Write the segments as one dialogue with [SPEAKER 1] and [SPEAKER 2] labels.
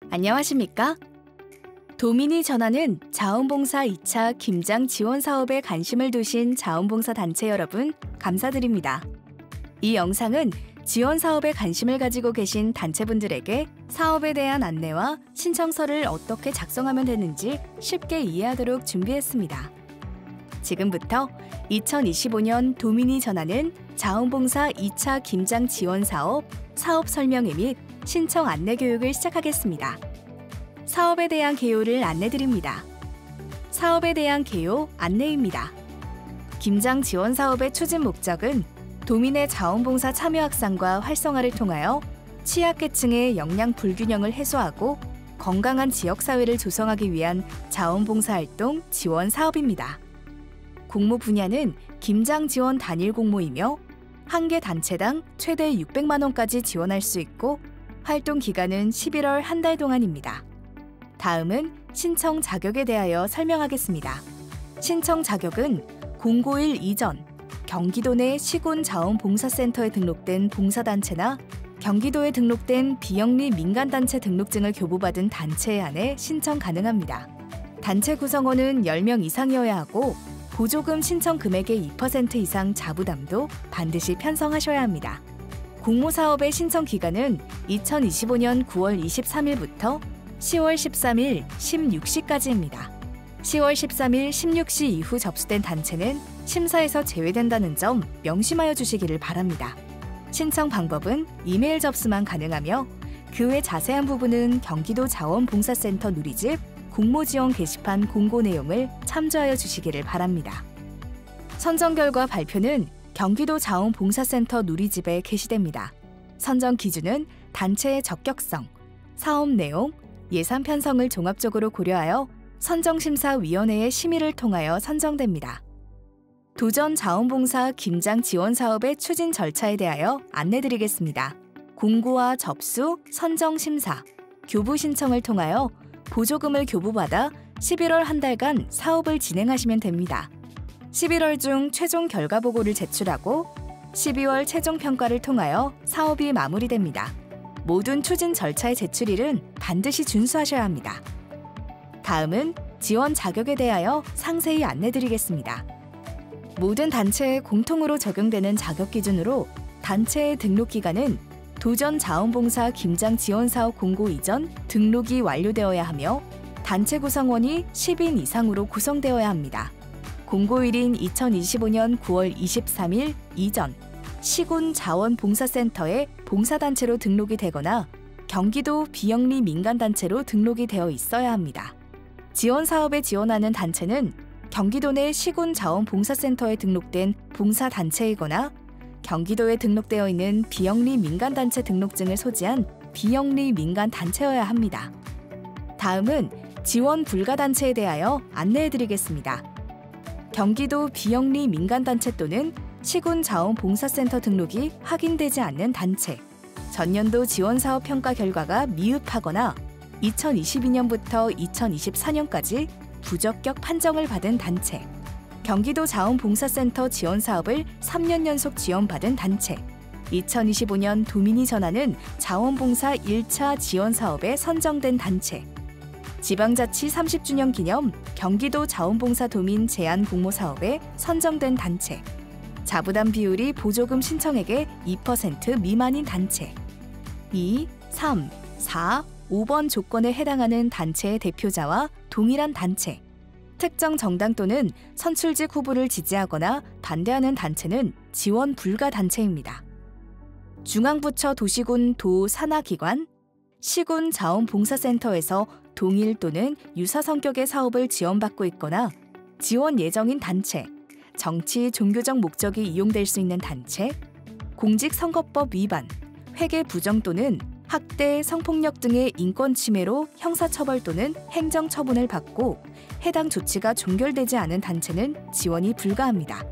[SPEAKER 1] 안녕하십니까? 도민이 전하는 자원봉사 2차 김장 지원 사업에 관심을 두신 자원봉사 단체 여러분, 감사드립니다. 이 영상은 지원 사업에 관심을 가지고 계신 단체분들에게 사업에 대한 안내와 신청서를 어떻게 작성하면 되는지 쉽게 이해하도록 준비했습니다. 지금부터 2025년 도민이 전하는 자원봉사 2차 김장 지원 사업 설명회 및 신청 안내 교육을 시작하겠습니다. 사업에 대한 개요를 안내드립니다. 사업에 대한 개요 안내입니다. 김장 지원 사업의 추진 목적은 도민의 자원봉사 참여 확산과 활성화를 통하여 취약계층의 역량 불균형을 해소하고 건강한 지역사회를 조성하기 위한 자원봉사 활동 지원 사업입니다. 공모 분야는 김장 지원 단일 공모이며 한 개 단체당 최대 600만 원까지 지원할 수 있고 활동 기간은 11월 한 달 동안입니다. 다음은 신청 자격에 대하여 설명하겠습니다. 신청 자격은 공고일 이전 경기도 내 시군 자원봉사센터에 등록된 봉사단체나 경기도에 등록된 비영리 민간단체 등록증을 교부받은 단체에 한해 신청 가능합니다. 단체 구성원은 10명 이상이어야 하고 보조금 신청 금액의 2% 이상 자부담도 반드시 편성하셔야 합니다. 공모사업의 신청 기간은 2025년 9월 23일부터 10월 13일 16시까지입니다. 10월 13일 16시 이후 접수된 단체는 심사에서 제외된다는 점 명심하여 주시기를 바랍니다. 신청 방법은 이메일 접수만 가능하며 그 외 자세한 부분은 경기도 자원봉사센터 누리집 공모지원 게시판 공고 내용을 참조하여 주시기를 바랍니다. 선정 결과 발표는 경기도 자원봉사센터 누리집에 게시됩니다. 선정 기준은 단체의 적격성, 사업 내용, 예산 편성을 종합적으로 고려하여 선정심사위원회의 심의를 통하여 선정됩니다. 도전 자원봉사 김장 지원 사업의 추진 절차에 대하여 안내드리겠습니다. 공고와 접수, 선정심사, 교부 신청을 통하여 보조금을 교부받아 11월 한 달간 사업을 진행하시면 됩니다. 11월 중 최종 결과 보고를 제출하고 12월 최종 평가를 통하여 사업이 마무리됩니다. 모든 추진 절차의 제출일은 반드시 준수하셔야 합니다. 다음은 지원 자격에 대하여 상세히 안내드리겠습니다. 모든 단체에 공통으로 적용되는 자격 기준으로 단체의 등록 기간은 도전 자원봉사 김장 지원 사업 공고 이전 등록이 완료되어야 하며 단체 구성원이 10인 이상으로 구성되어야 합니다. 공고일인 2025년 9월 23일 이전 시군 자원봉사센터에 봉사단체로 등록이 되거나 경기도 비영리 민간단체로 등록이 되어 있어야 합니다. 지원 사업에 지원하는 단체는 경기도 내 시군 자원봉사센터에 등록된 봉사단체이거나 경기도에 등록되어 있는 비영리 민간단체 등록증을 소지한 비영리 민간단체여야 합니다. 다음은 지원 불가단체에 대하여 안내해드리겠습니다. 경기도 비영리 민간단체 또는 시군 자원봉사센터 등록이 확인되지 않는 단체, 전년도 지원사업 평가 결과가 미흡하거나 2022년부터 2024년까지 부적격 판정을 받은 단체, 경기도 자원봉사센터 지원사업을 3년 연속 지원받은 단체, 2025년 도민이 전하는 자원봉사 1차 지원사업에 선정된 단체, 지방자치 30주년 기념 경기도 자원봉사 도민 제안 공모사업에 선정된 단체, 자부담 비율이 보조금 신청액의 2% 미만인 단체, 2, 3, 4, 5번 조건에 해당하는 단체의 대표자와 동일한 단체, 특정 정당 또는 선출직 후보를 지지하거나 반대하는 단체는 지원 불가 단체입니다. 중앙부처 도시군 도 산하기관, 시군 자원봉사센터에서 동일 또는 유사 성격의 사업을 지원받고 있거나 지원 예정인 단체, 정치, 종교적 목적이 이용될 수 있는 단체, 공직선거법 위반, 회계 부정 또는 학대, 성폭력 등의 인권 침해로 형사처벌 또는 행정처분을 받고 해당 조치가 종결되지 않은 단체는 지원이 불가합니다.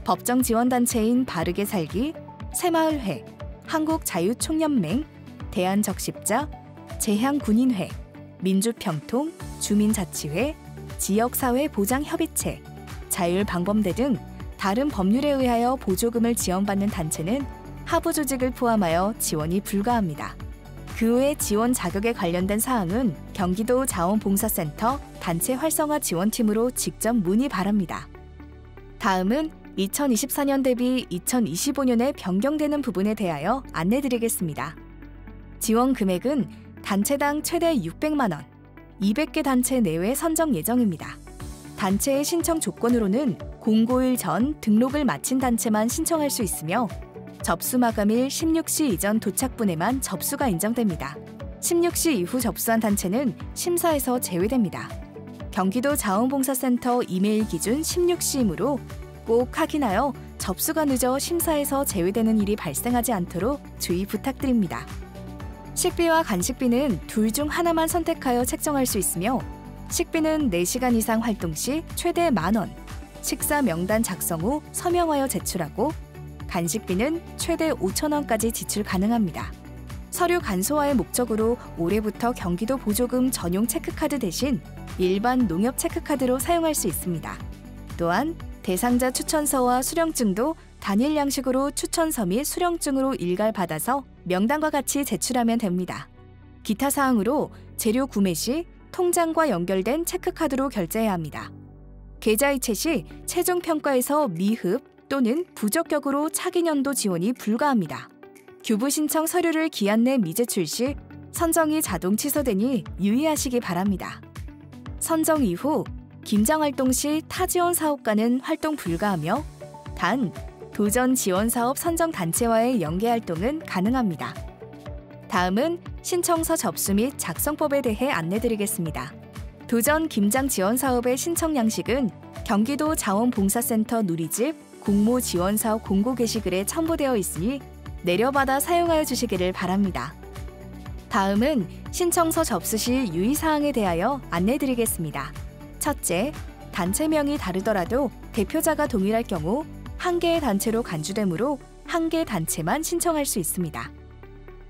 [SPEAKER 1] 법정 지원단체인 바르게 살기, 새마을회, 한국자유총연맹, 대한적십자, 재향군인회, 민주평통, 주민자치회, 지역사회보장협의체, 자율방범대 등 다른 법률에 의하여 보조금을 지원받는 단체는 하부조직을 포함하여 지원이 불가합니다. 그 외 지원 자격에 관련된 사항은 경기도 자원봉사센터 단체 활성화 지원팀으로 직접 문의 바랍니다. 다음은 2024년 대비 2025년에 변경되는 부분에 대하여 안내드리겠습니다. 지원 금액은 단체당 최대 600만 원, 200개 단체 내외 선정 예정입니다. 단체의 신청 조건으로는 공고일 전 등록을 마친 단체만 신청할 수 있으며 접수 마감일 16시 이전 도착분에만 접수가 인정됩니다. 16시 이후 접수한 단체는 심사에서 제외됩니다. 경기도 자원봉사센터 이메일 기준 16시이므로 꼭 확인하여 접수가 늦어 심사에서 제외되는 일이 발생하지 않도록 주의 부탁드립니다. 식비와 간식비는 둘 중 하나만 선택하여 책정할 수 있으며 식비는 4시간 이상 활동 시 최대 10,000원, 식사 명단 작성 후 서명하여 제출하고 간식비는 최대 5,000원까지 지출 가능합니다. 서류 간소화의 목적으로 올해부터 경기도 보조금 전용 체크카드 대신 일반 농협 체크카드로 사용할 수 있습니다. 또한 대상자 추천서와 수령증도 단일 양식으로 추천서 및 수령증으로 일괄받아서 명단과 같이 제출하면 됩니다. 기타 사항으로 재료 구매 시 통장과 연결된 체크카드로 결제해야 합니다. 계좌이체 시 최종 평가에서 미흡 또는 부적격으로 차기 연도 지원이 불가합니다. 규부 신청 서류를 기한 내 미제출 시 선정이 자동 취소되니 유의하시기 바랍니다. 선정 이후 김장 활동 시 타지원 사업과는 활동 불가하며 단 도전 지원 사업 선정 단체와의 연계 활동은 가능합니다. 다음은 신청서 접수 및 작성법에 대해 안내드리겠습니다. 도전 김장 지원 사업의 신청 양식은 경기도 자원봉사센터 누리집 공모 지원 사업 공고 게시글에 첨부되어 있으니 내려받아 사용하여 주시기를 바랍니다. 다음은 신청서 접수 시 유의사항에 대하여 안내드리겠습니다. 첫째, 단체명이 다르더라도 대표자가 동일할 경우 한 개의 단체로 간주되므로 한 개 단체만 신청할 수 있습니다.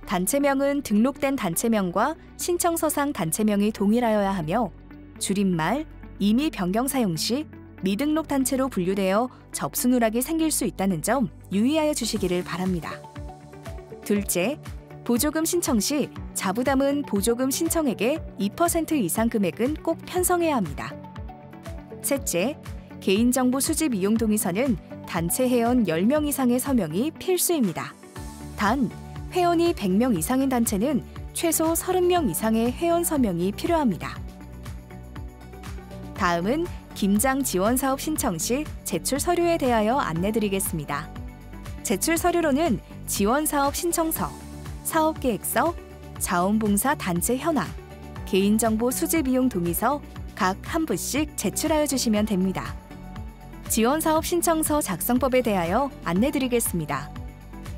[SPEAKER 1] 단체명은 등록된 단체명과 신청서상 단체명이 동일하여야 하며 줄임말, 임의 변경 사용 시 미등록 단체로 분류되어 접수 누락이 생길 수 있다는 점 유의하여 주시기를 바랍니다. 둘째, 보조금 신청 시 자부담은 보조금 신청액의 2% 이상 금액은 꼭 편성해야 합니다. 셋째, 개인정보 수집 이용 동의서는 단체 회원 10명 이상의 서명이 필수입니다. 단, 회원이 100명 이상인 단체는 최소 30명 이상의 회원 서명이 필요합니다. 다음은 김장 지원 사업 신청 시 제출 서류에 대하여 안내드리겠습니다. 제출 서류로는 지원 사업 신청서, 사업계획서, 자원봉사 단체 현황, 개인정보 수집 이용 동의서 각 한 부씩 제출하여 주시면 됩니다. 지원 사업 신청서 작성법에 대하여 안내드리겠습니다.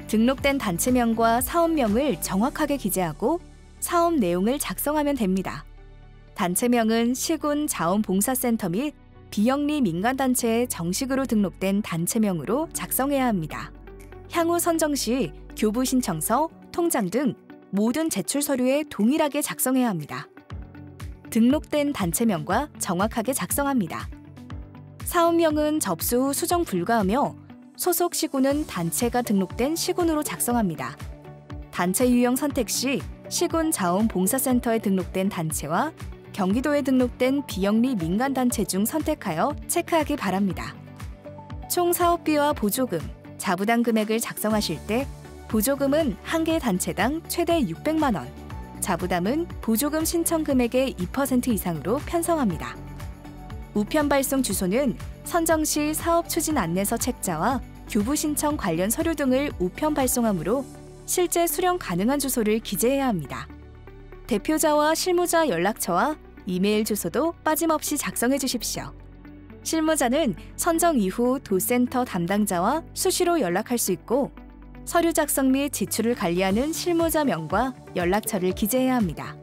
[SPEAKER 1] 등록된 단체명과 사업명을 정확하게 기재하고 사업 내용을 작성하면 됩니다. 단체명은 시군 자원봉사센터 및 비영리 민간단체에 정식으로 등록된 단체명으로 작성해야 합니다. 향후 선정 시 교부 신청서, 통장 등 모든 제출 서류에 동일하게 작성해야 합니다. 등록된 단체명과 정확하게 작성합니다. 사업명은 접수 후 수정 불가하며 소속 시군은 단체가 등록된 시군으로 작성합니다. 단체 유형 선택 시 시군 자원봉사센터에 등록된 단체와 경기도에 등록된 비영리 민간단체 중 선택하여 체크하기 바랍니다. 총 사업비와 보조금, 자부담 금액을 작성하실 때 보조금은 한 개 단체당 최대 600만 원, 자부담은 보조금 신청 금액의 2% 이상으로 편성합니다. 우편 발송 주소는 선정 시 사업 추진 안내서 책자와 교부 신청 관련 서류 등을 우편 발송하므로 실제 수령 가능한 주소를 기재해야 합니다. 대표자와 실무자 연락처와 이메일 주소도 빠짐없이 작성해 주십시오. 실무자는 선정 이후 도센터 담당자와 수시로 연락할 수 있고 서류 작성 및 지출을 관리하는 실무자명과 연락처를 기재해야 합니다.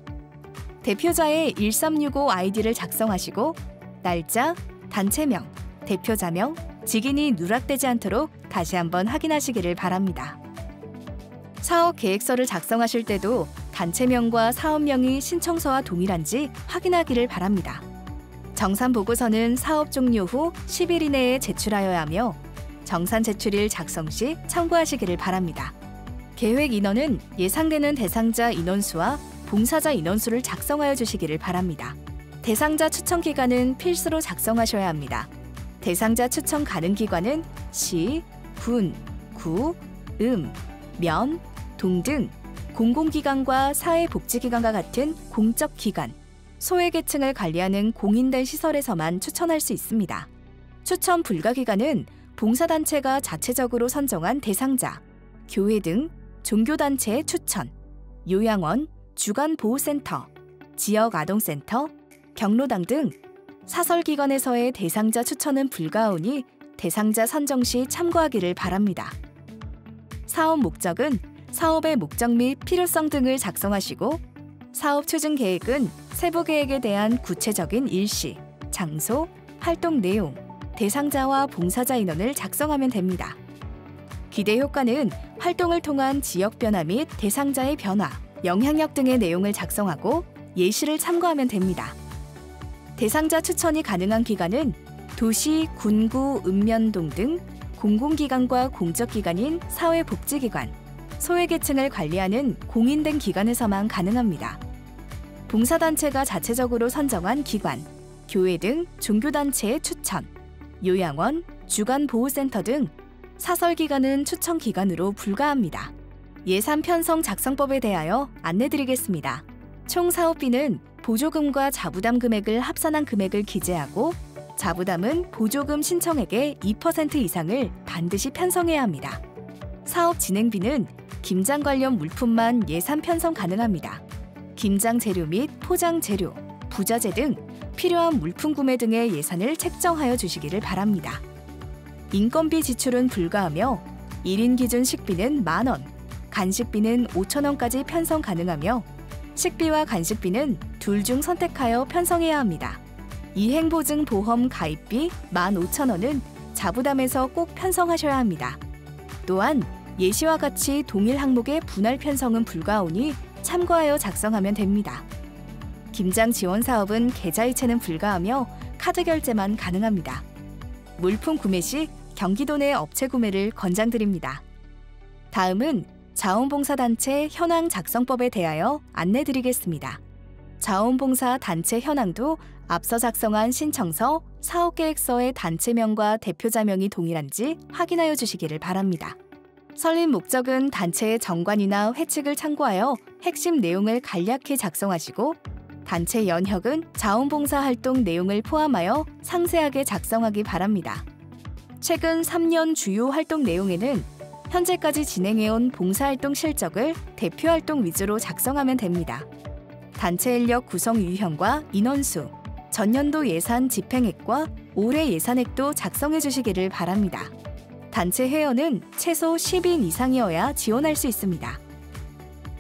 [SPEAKER 1] 대표자의 1365 아이디를 작성하시고 날짜, 단체명, 대표자명, 직인이 누락되지 않도록 다시 한번 확인하시기를 바랍니다. 사업 계획서를 작성하실 때도 단체명과 사업명이 신청서와 동일한지 확인하기를 바랍니다. 정산 보고서는 사업 종료 후 10일 이내에 제출하여야 하며 정산 제출일 작성 시 참고하시기를 바랍니다. 계획 인원은 예상되는 대상자 인원수와 봉사자 인원수를 작성하여 주시기를 바랍니다. 대상자 추천 기간은 필수로 작성하셔야 합니다. 대상자 추천 가능 기관은 시, 군, 구, 면, 동 등 공공기관과 사회복지기관과 같은 공적기관, 소외계층을 관리하는 공인된 시설에서만 추천할 수 있습니다. 추천 불가 기관은 봉사단체가 자체적으로 선정한 대상자, 교회 등 종교단체의 추천, 요양원, 주간보호센터, 지역아동센터, 경로당 등 사설기관에서의 대상자 추천은 불가하오니 대상자 선정 시 참고하기를 바랍니다. 사업 목적은 사업의 목적 및 필요성 등을 작성하시고 사업 추진 계획은 세부 계획에 대한 구체적인 일시, 장소, 활동 내용, 대상자와 봉사자 인원을 작성하면 됩니다. 기대 효과는 활동을 통한 지역 변화 및 대상자의 변화, 영향력 등의 내용을 작성하고 예시를 참고하면 됩니다. 대상자 추천이 가능한 기관은 도시, 군구, 읍면동 등 공공기관과 공적기관인 사회복지기관, 소외계층을 관리하는 공인된 기관에서만 가능합니다. 봉사단체가 자체적으로 선정한 기관, 교회 등 종교단체의 추천, 요양원, 주간보호센터 등 사설기관은 추천기관으로 불가합니다. 예산 편성 작성법에 대하여 안내드리겠습니다. 총 사업비는 보조금과 자부담 금액을 합산한 금액을 기재하고 자부담은 보조금 신청액의 2% 이상을 반드시 편성해야 합니다. 사업 진행비는 김장 관련 물품만 예산 편성 가능합니다. 김장 재료 및 포장 재료, 부자재 등 필요한 물품 구매 등의 예산을 책정하여 주시기를 바랍니다. 인건비 지출은 불가하며 1인 기준 식비는 만-원, 간식비는 5,000원까지 편성 가능하며 식비와 간식비는 둘 중 선택하여 편성해야 합니다. 이행보증보험 가입비 15,000원은 자부담에서 꼭 편성하셔야 합니다. 또한 예시와 같이 동일 항목의 분할 편성은 불가하오니 참고하여 작성하면 됩니다. 김장 지원 사업은 계좌이체는 불가하며 카드 결제만 가능합니다. 물품 구매 시 경기도 내 업체 구매를 권장드립니다. 다음은 자원봉사단체 현황 작성법에 대하여 안내드리겠습니다. 자원봉사 단체 현황도 앞서 작성한 신청서, 사업계획서의 단체명과 대표자명이 동일한지 확인하여 주시기를 바랍니다. 설립 목적은 단체의 정관이나 회칙을 참고하여 핵심 내용을 간략히 작성하시고 단체 연혁은 자원봉사 활동 내용을 포함하여 상세하게 작성하기 바랍니다. 최근 3년 주요 활동 내용에는 현재까지 진행해온 봉사활동 실적을 대표활동 위주로 작성하면 됩니다. 단체 인력 구성 유형과 인원수, 전년도 예산 집행액과 올해 예산액도 작성해 주시기를 바랍니다. 단체 회원은 최소 10인 이상이어야 지원할 수 있습니다.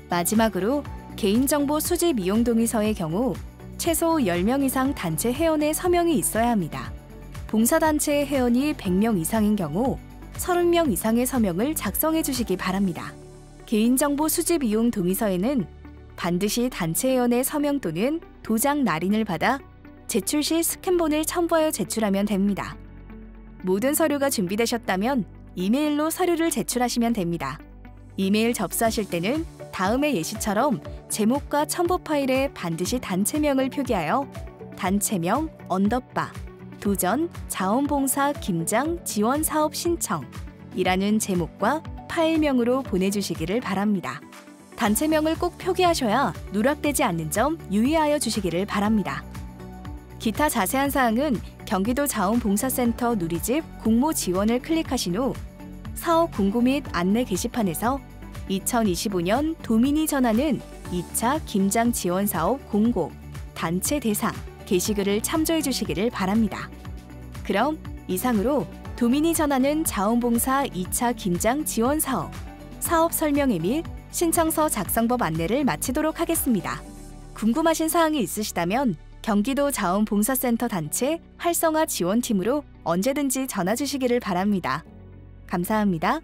[SPEAKER 1] 마지막으로 개인정보 수집 이용 동의서의 경우 최소 10명 이상 단체 회원의 서명이 있어야 합니다. 봉사단체의 회원이 100명 이상인 경우 30명 이상의 서명을 작성해 주시기 바랍니다. 개인정보 수집 이용 동의서에는 반드시 단체 회원의 서명 또는 도장 날인을 받아 제출 시 스캔본을 첨부하여 제출하면 됩니다. 모든 서류가 준비되셨다면 이메일로 서류를 제출하시면 됩니다. 이메일 접수하실 때는 다음의 예시처럼 제목과 첨부 파일에 반드시 단체명을 표기하여 단체명 _ 도전 자원봉사 김장 지원 사업 신청 이라는 제목과 파일명으로 보내주시기를 바랍니다. 단체명을 꼭 표기하셔야 누락되지 않는 점 유의하여 주시기를 바랍니다. 기타 자세한 사항은 경기도 자원봉사센터 누리집 공모 지원을 클릭하신 후 사업 공고 및 안내 게시판에서 2025년 도민이 전하는 2차 김장 지원 사업 공고 단체 대상 게시글을 참조해 주시기를 바랍니다. 그럼 이상으로 도민이 전하는 자원봉사 2차 김장 지원 사업, 사업 설명회 및 신청서 작성법 안내를 마치도록 하겠습니다. 궁금하신 사항이 있으시다면 경기도 자원봉사센터 단체 활성화 지원팀으로 언제든지 전화 주시기를 바랍니다. 감사합니다.